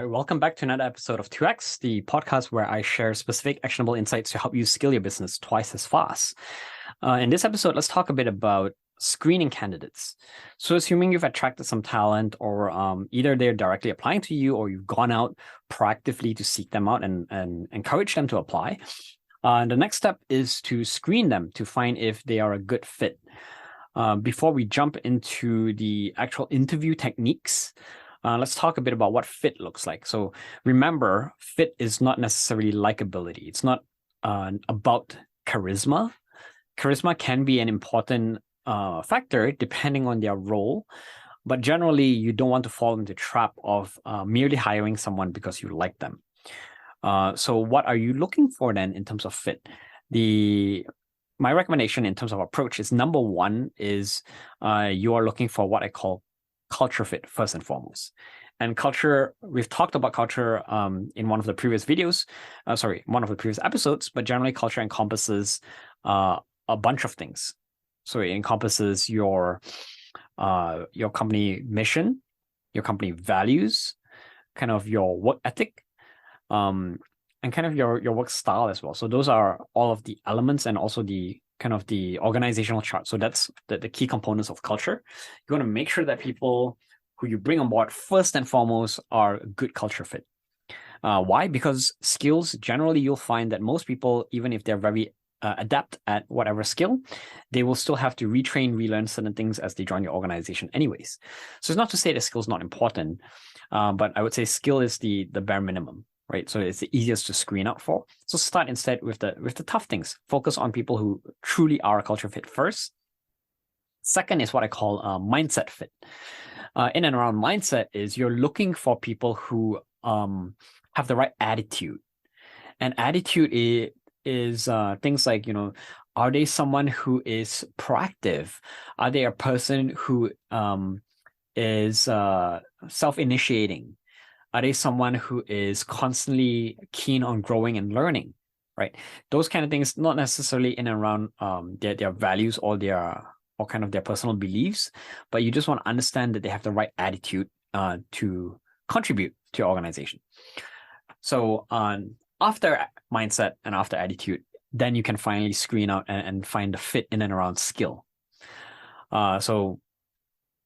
All right, welcome back to another episode of 2X, the podcast where I share specific actionable insights to help you scale your business twice as fast. In this episode, let's talk a bit about screening candidates. So assuming you've attracted some talent or either they're directly applying to you or you've gone out proactively to seek them out and encourage them to apply, the next step is to screen them to find if they are a good fit. Before we jump into the actual interview techniques, let's talk a bit about what fit looks like. So remember, fit is not necessarily likability. It's not about charisma. Charisma can be an important factor depending on their role, but generally you don't want to fall into the trap of merely hiring someone because you like them. So what are you looking for then in terms of fit? My recommendation in terms of approach is number one is you are looking for what I call culture fit first and foremost. And culture, we've talked about culture in one of the previous videos, one of the previous episodes, but generally culture encompasses a bunch of things. So it encompasses your company mission, your company values, kind of your work ethic, and kind of your work style as well. So those are all of the elements and also the kind of the organizational chart. So that's the key components of culture. You want to make sure that people who you bring on board first and foremost are a good culture fit. Why? Because skills, generally you'll find that most people, even if they're very adept at whatever skill, they will still have to retrain, relearn certain things as they join your organization anyways. So it's not to say that skill is not important, but I would say skill is the bare minimum. Right, so it's the easiest to screen out for. So start instead with the tough things. Focus on people who truly are a culture fit first. Second is what I call mindset fit. In and around mindset is you're looking for people who have the right attitude, and attitude is things like, are they someone who is proactive? Are they a person who is self-initiating? Are they someone who is constantly keen on growing and learning, right? Those kind of things, not necessarily in and around their values or kind of their personal beliefs, but you just want to understand that they have the right attitude to contribute to your organization. So after mindset and after attitude, then you can finally screen out and find the fit in and around skill. So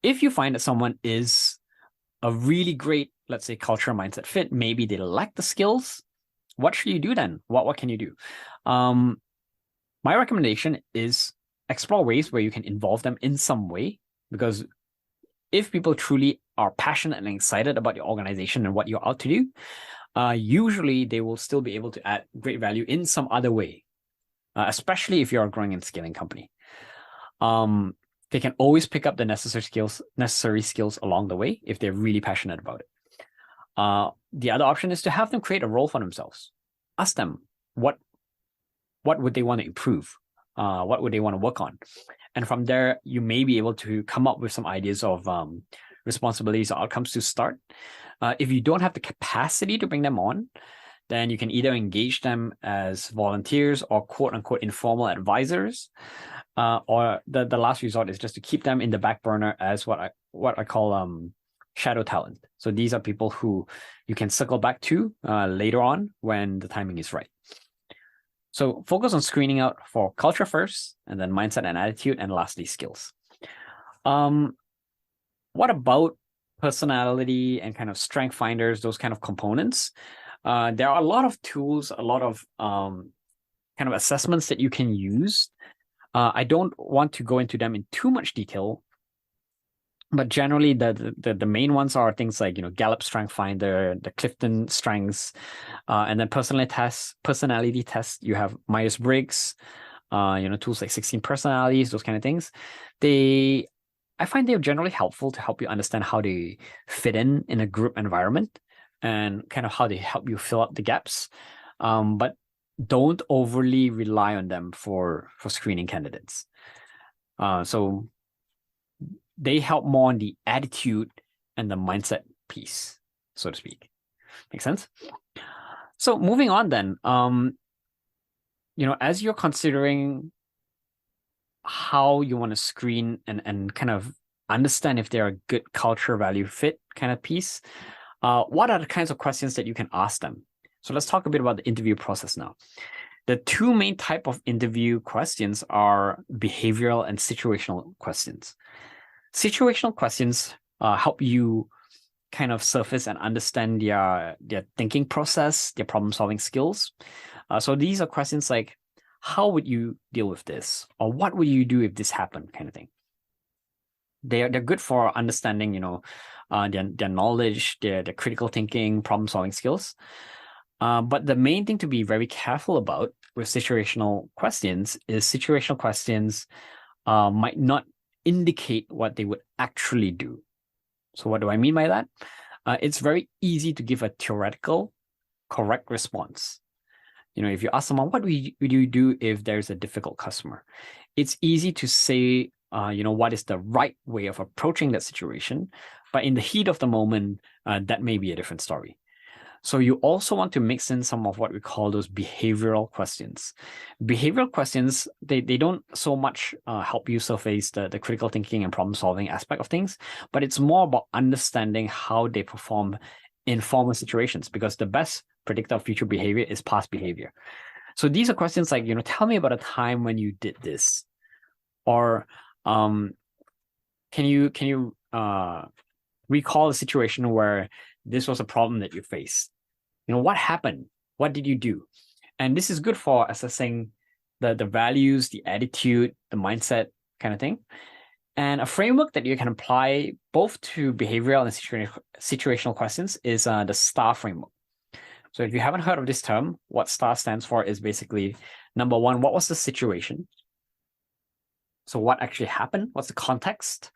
if you find that someone is a really great, let's say, culture mindset fit, maybe they lack the skills, what should you do then? What can you do? My recommendation is explore ways where you can involve them in some way, because if people truly are passionate and excited about your organization and what you're out to do, usually they will still be able to add great value in some other way, especially if you're a growing and scaling company. They can always pick up the necessary skills along the way if they're really passionate about it. The other option is to have them create a role for themselves. Ask them what would they want to improve, what would they want to work on, and from there you may be able to come up with some ideas of responsibilities or outcomes to start. If you don't have the capacity to bring them on, then you can either engage them as volunteers or quote unquote informal advisors. Or the last resort is just to keep them in the back burner as what I call shadow talent. So these are people who you can circle back to later on when the timing is right. So focus on screening out for culture first, and then mindset and attitude, and lastly skills. What about personality and kind of strength finders, those kind of components? There are a lot of tools, a lot of kind of assessments that you can use. I don't want to go into them in too much detail, but generally the main ones are things like Gallup Strength Finder, the Clifton Strengths, and then personality tests. You have Myers-Briggs, tools like 16 personalities, those kind of things. I find they're generally helpful to help you understand how they fit in a group environment and kind of how they help you fill up the gaps. But don't overly rely on them for screening candidates. So they help more on the attitude and the mindset piece, so to speak. Make sense? So moving on then, as you're considering how you want to screen and kind of understand if they're a good culture value fit kind of piece, what are the kinds of questions that you can ask them? So let's talk a bit about the interview process now. The two main type of interview questions are behavioral and situational questions. Situational questions help you kind of surface and understand their thinking process, their problem-solving skills. So these are questions like, how would you deal with this? Or what would you do if this happened, kind of thing. They're good for understanding, their knowledge, their critical thinking, problem-solving skills. But the main thing to be very careful about with situational questions is situational questions might not indicate what they would actually do. So what do I mean by that? It's very easy to give a theoretical, correct response. If you ask someone, what would you do if there's a difficult customer? It's easy to say, what is the right way of approaching that situation. But in the heat of the moment, that may be a different story. So you also want to mix in some of what we call those behavioral questions. Behavioral questions, they don't so much help you surface the critical thinking and problem solving aspect of things, but it's more about understanding how they perform in formal situations, because the best predictor of future behavior is past behavior. So these are questions like, tell me about a time when you did this, or can you recall a situation where this was a problem that you faced? What happened? What did you do? And this is good for assessing the values, the attitude, the mindset kind of thing. And a framework that you can apply both to behavioral and situational questions is the STAR framework. So if you haven't heard of this term, what STAR stands for is basically, number one, what was the situation? So what actually happened? What's the context?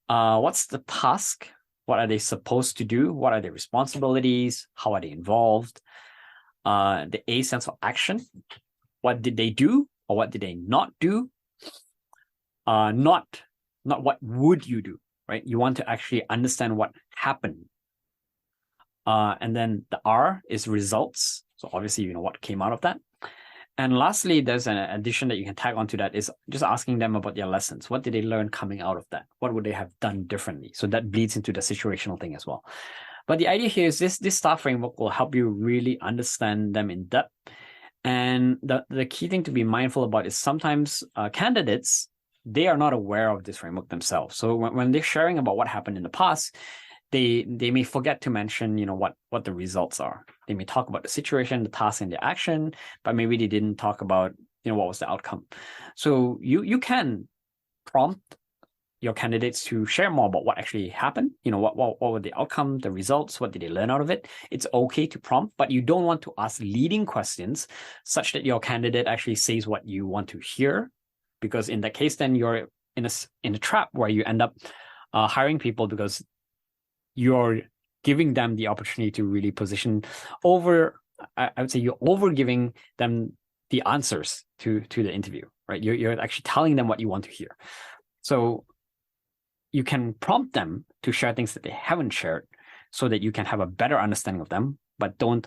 What's the task? What are they supposed to do? What are their responsibilities? How are they involved? The A stands for action. What did they do or what did they not do? Not what would you do, right? You want to actually understand what happened. And then the R is results. So obviously, what came out of that. And lastly, there's an addition that you can tag onto that is just asking them about their lessons. What did they learn coming out of that? What would they have done differently? So that bleeds into the situational thing as well. But the idea here is this STAR framework will help you really understand them in depth. And the key thing to be mindful about is sometimes candidates, they are not aware of this framework themselves. So when they're sharing about what happened in the past, they may forget to mention, what the results are. They may talk about the situation, the task, and the action, but maybe they didn't talk about, what was the outcome. So you can prompt your candidates to share more about what actually happened. What were the outcome, the results, what did they learn out of it? It's okay to prompt, but you don't want to ask leading questions such that your candidate actually says what you want to hear, because in that case, then you're in a trap where you end up hiring people because you're giving them the opportunity to really position over. I would say you're over giving them the answers to the interview, right? You're actually telling them what you want to hear. So you can prompt them to share things that they haven't shared so that you can have a better understanding of them, but don't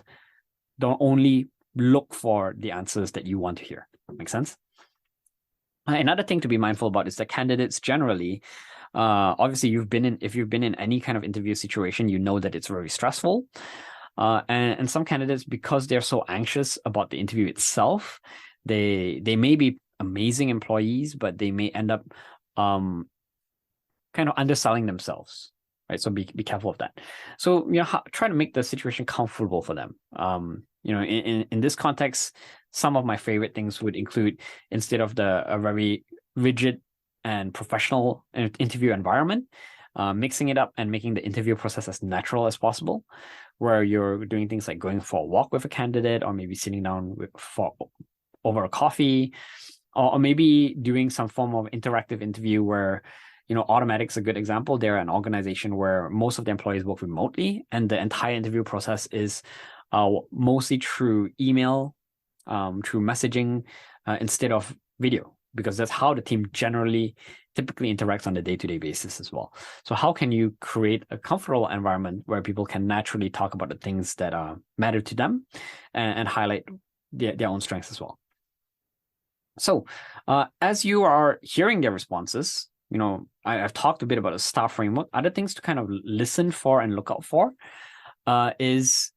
only look for the answers that you want to hear. Make sense? Another thing to be mindful about is that candidates generally, obviously if you've been in any kind of interview situation, you know that it's very stressful. And some candidates, because they're so anxious about the interview itself, they may be amazing employees, but they may end up kind of underselling themselves, right? So be careful of that. So try to make the situation comfortable for them. In this context, some of my favorite things would include, instead of a very rigid and professional interview environment, mixing it up and making the interview process as natural as possible, where you're doing things like going for a walk with a candidate, or maybe sitting down over a coffee, or maybe doing some form of interactive interview where, Automatic's a good example. They're an organization where most of the employees work remotely, and the entire interview process is mostly through email, through messaging, instead of video, because that's how the team typically interacts on a day-to-day basis as well. So how can you create a comfortable environment where people can naturally talk about the things that matter to them and highlight their own strengths as well? So as you are hearing their responses, I've talked a bit about a STAR framework. Other things to kind of listen for and look out for is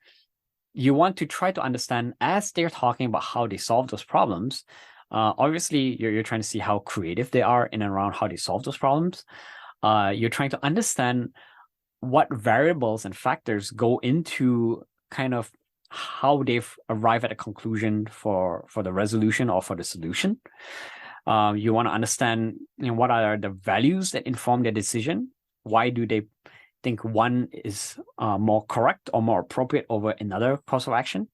you want to try to understand as they're talking about how they solve those problems. Obviously, you're trying to see how creative they are in and around how they solve those problems. You're trying to understand what variables and factors go into kind of how they've arrived at a conclusion for the resolution or for the solution. You want to understand what are the values that inform their decision. Why do they think one is more correct or more appropriate over another course of action?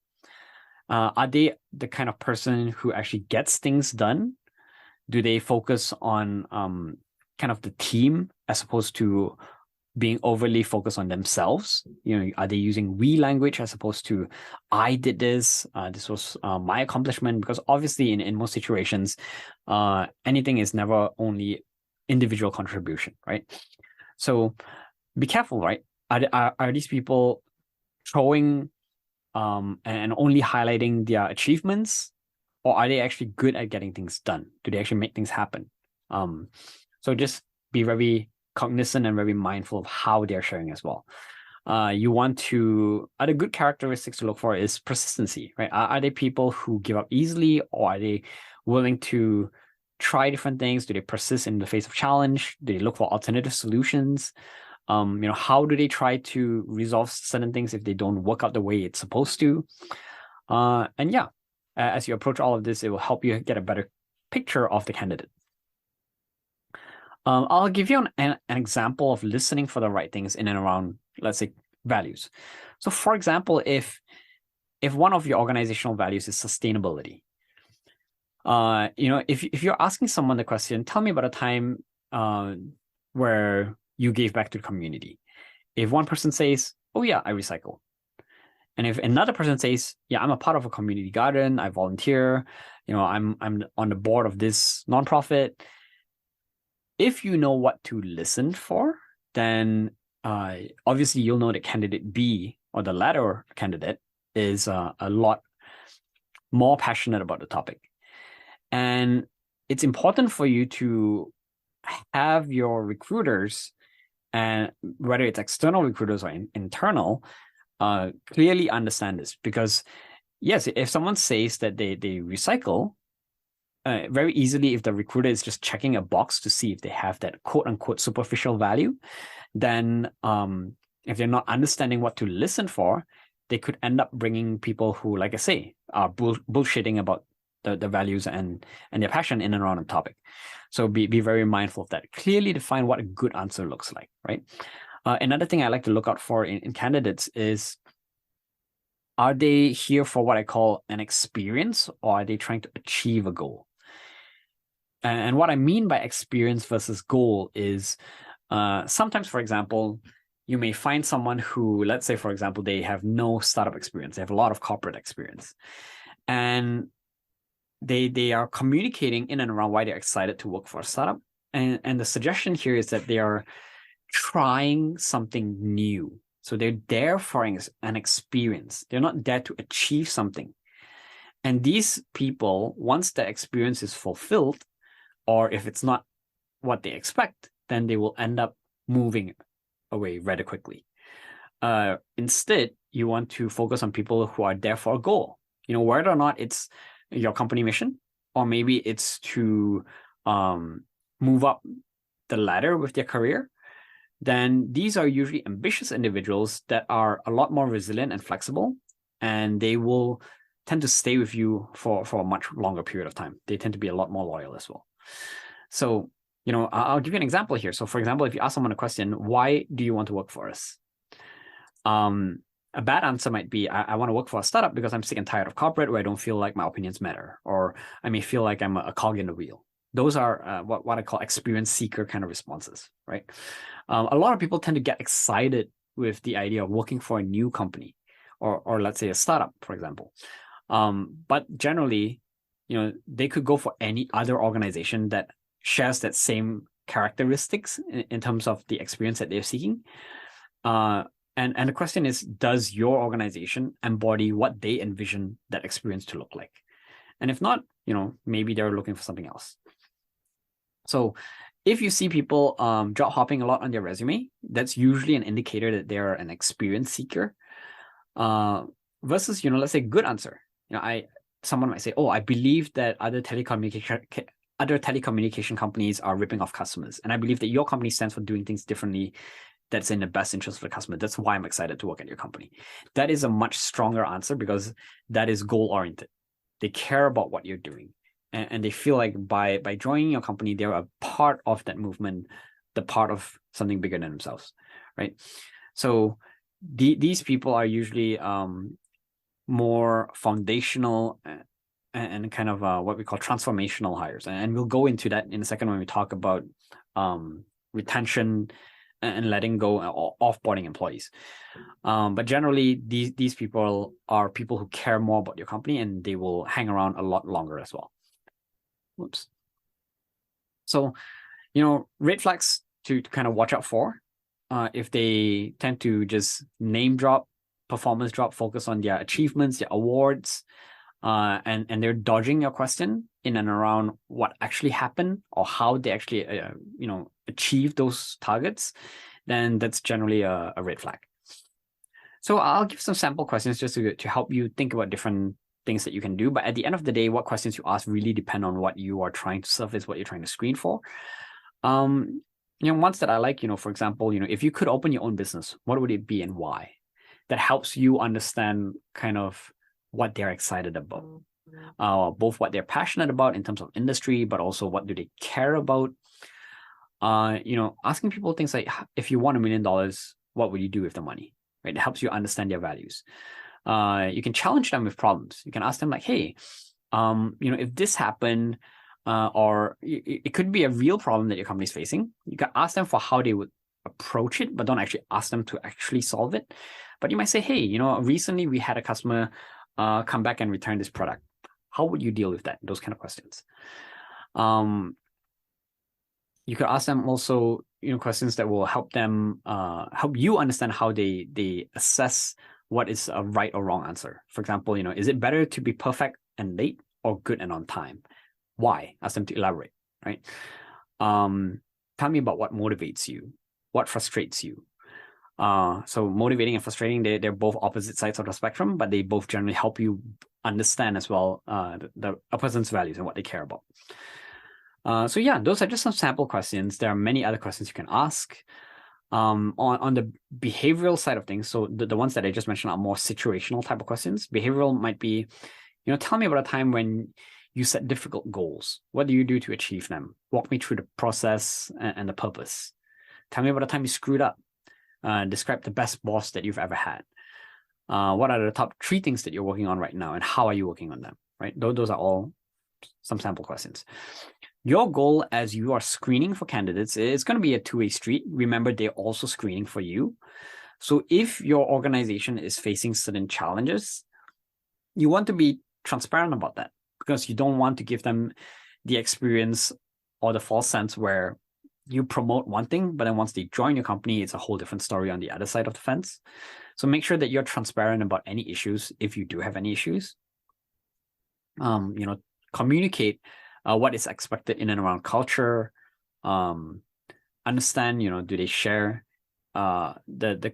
Are they the kind of person who actually gets things done? Do they focus on kind of the team as opposed to being overly focused on themselves? Are they using we language as opposed to I did this, this was my accomplishment? Because obviously in most situations, anything is never only individual contribution, right? So be careful, right? Are these people showing and only highlighting their achievements, or are they actually good at getting things done? Do they actually make things happen? So just be very cognizant and very mindful of how they're sharing as well. Other good characteristics to look for is persistency, right? Are they people who give up easily, or are they willing to try different things? Do they persist in the face of challenge? Do they look for alternative solutions? How do they try to resolve certain things if they don't work out the way it's supposed to? As you approach all of this, it will help you get a better picture of the candidate. I'll give you an example of listening for the right things in and around, let's say, values. So, for example, if one of your organizational values is sustainability, if you're asking someone the question, tell me about a time where you gave back to the community. If one person says, oh yeah, I recycle. And if another person says, yeah, I'm a part of a community garden, I volunteer, I'm on the board of this nonprofit. If you know what to listen for, then obviously you'll know that candidate B, or the latter candidate, is a lot more passionate about the topic. And it's important for you to have your recruiters, and whether it's external recruiters or internal, clearly understand this. Because yes, if someone says that they recycle, very easily, if the recruiter is just checking a box to see if they have that quote unquote superficial value, then if they're not understanding what to listen for, they could end up bringing people who, like I say, are bullshitting about the values and their passion in and around the topic. So be very mindful of that. Clearly define what a good answer looks like, right? Another thing I like to look out for in candidates is, are they here for what I call an experience, or are they trying to achieve a goal? And what I mean by experience versus goal is sometimes, for example, you may find someone who, let's say, for example, they have no startup experience. They have a lot of corporate experience. And they are communicating in and around why they're excited to work for a startup. And the suggestion here is that they are trying something new. So they're there for an experience. They're not there to achieve something. And these people, once the experience is fulfilled, or if it's not what they expect, then they will end up moving away rather quickly. Instead, you want to focus on people who are there for a goal. Whether or not it's your company mission, or maybe it's to move up the ladder with their career, then these are usually ambitious individuals that are a lot more resilient and flexible, and they will tend to stay with you for a much longer period of time. They tend to be a lot more loyal as well. So, I'll give you an example here. So, for example, if you ask someone a question, why do you want to work for us? A bad answer might be, I want to work for a startup because I'm sick and tired of corporate, where I don't feel like my opinions matter, or I may feel like I'm a cog in the wheel. Those are what I call experience seeker kind of responses, right? A lot of people tend to get excited with the idea of working for a new company, or let's say a startup, for example. But generally, they could go for any other organization that shares that same characteristics in terms of the experience that they're seeking. And the question is, does your organization embody what they envision that experience to look like? And if not, maybe they're looking for something else. So if you see people job hopping a lot on their resume, that's usually an indicator that they're an experience seeker. Versus, let's say good answer. Someone might say, oh, I believe that other telecommunication companies are ripping off customers, and I believe that your company stands for doing things differently that's in the best interest of the customer. That's why I'm excited to work at your company. That is a much stronger answer because that is goal oriented. They care about what you're doing, and they feel like by joining your company, they're a part of that movement, the part of something bigger than themselves, right? So these people are usually more foundational and kind of what we call transformational hires. And we'll go into that in a second when we talk about retention and letting go or offboarding employees. But generally, these people are people who care more about your company, and they will hang around a lot longer as well. Whoops. So, red flags to kind of watch out for. If they tend to just name drop, performance drop, focus on their achievements, their awards, and they're dodging your question in and around what actually happened or how they actually achieve those targets, then that's generally a red flag. So I'll give some sample questions just to help you think about different things that you can do. But at the end of the day, what questions you ask really depend on what you are trying to surface, what you're trying to screen for. Ones that I like, for example, if you could open your own business, what would it be and why? That helps you understand kind of what they're excited about, both what they're passionate about in terms of industry, but also what do they care about. Asking people things like, if you won $1 million, what would you do with the money? Right? It helps you understand their values. You can challenge them with problems. You can ask them like, hey, if this happened, or it could be a real problem that your company is facing. You can ask them for how they would approach it, but don't actually ask them to actually solve it. But you might say, hey, recently we had a customer come back and return this product. How would you deal with that? Those kind of questions. You could ask them also, questions that will help them help you understand how they assess what is a right or wrong answer. For example, is it better to be perfect and late or good and on time? Why? Ask them to elaborate, right? Tell me about what motivates you, what frustrates you. So motivating and frustrating, they're both opposite sides of the spectrum, but they both generally help you understand as well a person's values and what they care about. So yeah, those are just some sample questions. There are many other questions you can ask. On the behavioral side of things, so the ones that I just mentioned are more situational type of questions. Behavioral might be, tell me about a time when you set difficult goals. What do you do to achieve them? Walk me through the process and the purpose. Tell me about a time you screwed up. Describe the best boss that you've ever had. What are the top 3 things that you're working on right now, and how are you working on them? Right? Those are all some sample questions. Your goal as you are screening for candidates is going to be a two-way street. Remember, they're also screening for you. So if your organization is facing certain challenges, you want to be transparent about that, because you don't want to give them the experience or the false sense where you promote one thing, but then once they join your company, it's a whole different story on the other side of the fence. So make sure that you're transparent about any issues, if you do have any issues. Communicate what is expected in and around culture. Understand, do they share the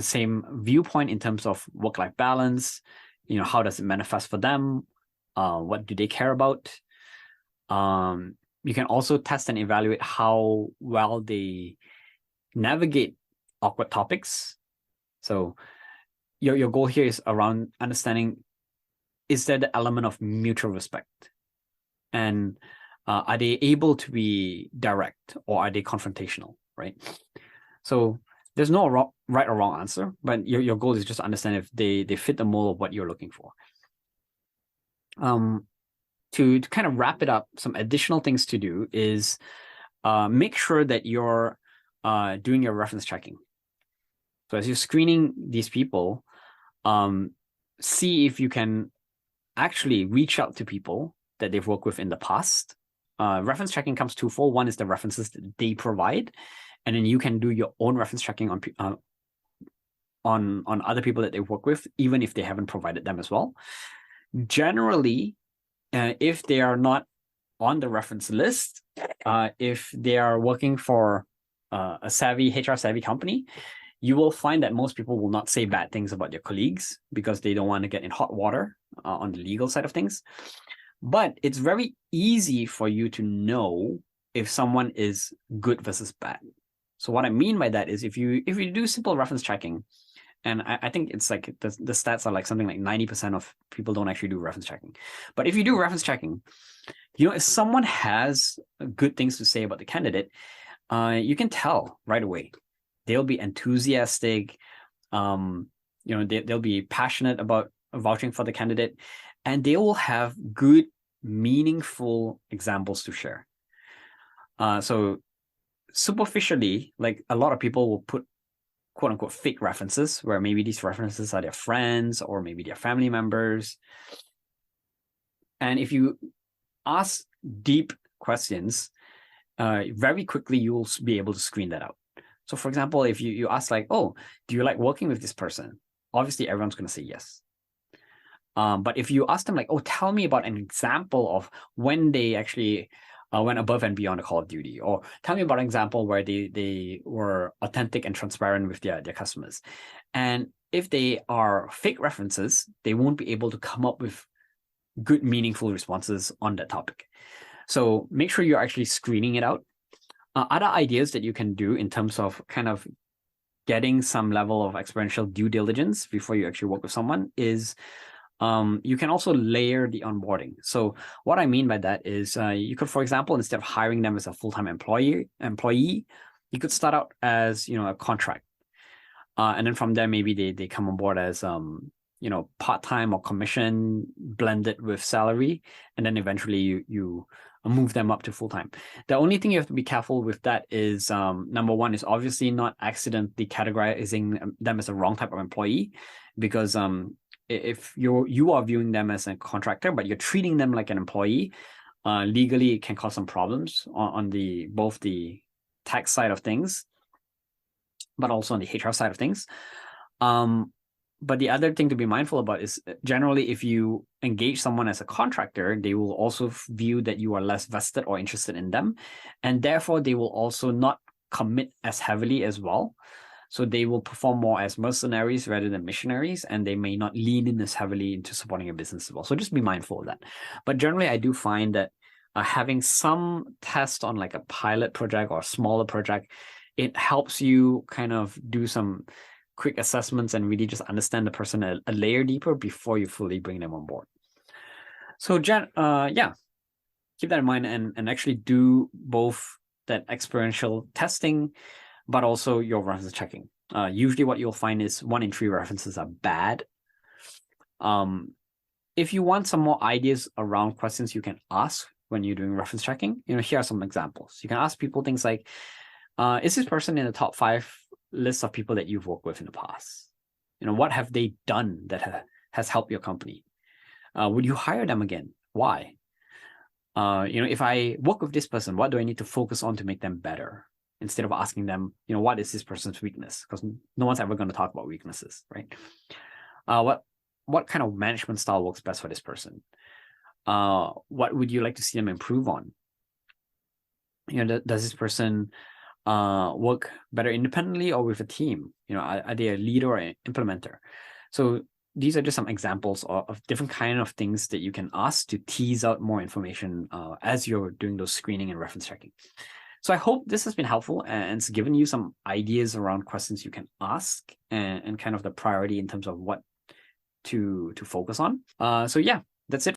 same viewpoint in terms of work-life balance? How does it manifest for them? What do they care about? You can also test and evaluate how well they navigate awkward topics. So your goal here is around understanding, is there the element of mutual respect? And are they able to be direct, or are they confrontational, right? So there's no right or wrong answer, but your goal is just to understand if they fit the mold of what you're looking for. To kind of wrap it up, some additional things to do is make sure that you're doing your reference checking. So as you're screening these people, see if you can actually reach out to people that they've worked with in the past. Reference checking comes twofold. One is the references that they provide, and then you can do your own reference checking on other people that they work with, even if they haven't provided them as well. Generally, if they are not on the reference list, if they are working for a HR savvy company, you will find that most people will not say bad things about their colleagues because they don't want to get in hot water on the legal side of things. But it's very easy for you to know if someone is good versus bad. So what I mean by that is if you do simple reference checking, and I think it's like the stats are like something like 90% of people don't actually do reference checking. But if you do reference checking, if someone has good things to say about the candidate, you can tell right away. They'll be enthusiastic. They'll be passionate about vouching for the candidate, and they will have good, meaningful examples to share. So superficially, like a lot of people will put quote unquote fake references where maybe these references are their friends or maybe their family members. And if you ask deep questions, very quickly you'll be able to screen that out. So for example, if you ask like, oh, do you like working with this person? Obviously, everyone's going to say yes. But if you ask them like, oh, tell me about an example of when they actually went above and beyond the call of duty, or tell me about an example where they were authentic and transparent with their customers. And if they are fake references, they won't be able to come up with good, meaningful responses on that topic. So make sure you're actually screening it out. Other ideas that you can do in terms of kind of getting some level of experiential due diligence before you actually work with someone is you can also layer the onboarding. So what I mean by that is you could, for example, instead of hiring them as a full-time employee, you could start out as, a contract. And then from there, maybe they come on board as, part-time or commission blended with salary. And then eventually you move them up to full-time. The only thing you have to be careful with that is, number one, is obviously not accidentally categorizing them as a wrong type of employee, because if you are viewing them as a contractor, but you're treating them like an employee, legally it can cause some problems on both the tax side of things, but also on the HR side of things. But the other thing to be mindful about is generally if you engage someone as a contractor, they will also view that you are less vested or interested in them. And therefore, they will also not commit as heavily as well. So they will perform more as mercenaries rather than missionaries, and they may not lean in as heavily into supporting your business as well. So just be mindful of that. But generally, I do find that having some test on like a pilot project or a smaller project, it helps you kind of do some quick assessments and really just understand the person a layer deeper before you fully bring them on board. So keep that in mind and actually do both that experiential testing, but also your reference checking. Usually what you'll find is 1 in 3 references are bad. If you want some more ideas around questions you can ask when you're doing reference checking, here are some examples. You can ask people things like, is this person in the top 5 list of people that you've worked with in the past? What have they done that has helped your company? Would you hire them again? Why? If I work with this person, what do I need to focus on to make them better? Instead of asking them, what is this person's weakness? Because no one's ever going to talk about weaknesses, right? What kind of management style works best for this person? What would you like to see them improve on? Does this person work better independently or with a team? Are they a leader or an implementer? So these are just some examples of different kind of things that you can ask to tease out more information as you're doing those screening and reference checking. So I hope this has been helpful and it's given you some ideas around questions you can ask and kind of the priority in terms of what to focus on. So yeah, that's it